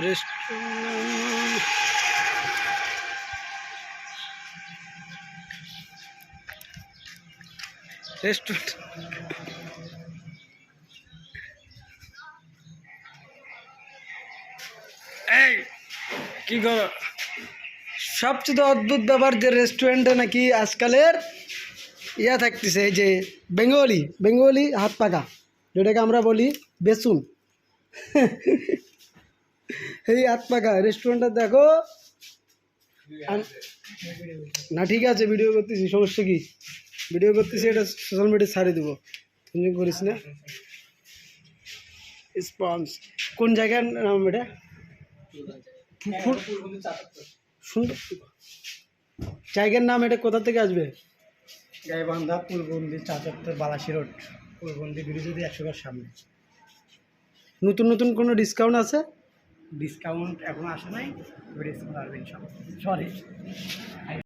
Restaurant restaurant এই কি করো? সবচেয়ে অদ্ভুত ব্যাপার যে রেস্টুরেন্টে নাকি আজকালের ইয়া থাকতেছে, এই যে বেঙ্গলি বেঙ্গলি হাত পাকা, যেটাকে আমরা বলি বেসুন। এই হাত পাকা রেস্টুরেন্টটা দেখো। না ঠিক আছে, ভিডিও করতেছি, সমস্যা কি? ভিডিও করতেছি, এটা সোশ্যাল মিডিয়ায় ছাড়িয়ে দেবো, তুমি করিস না। স্পঞ্জ কোন জায়গার নাম এটা? সুন্দর জায়গার নাম, এটা কোথা থেকে আসবে? গাইবান্ধা পূর্ববন্দি 74 বালাসী রোড, পূর্ববন্দি ব্রিজ যদি 100 সামনে। নতুন নতুন কোনো ডিসকাউন্ট আছে? ডিসকাউন্ট এখন আসে নাই, ডিসকাউন্ট আসবে ইনশাআল্লাহ। সরি।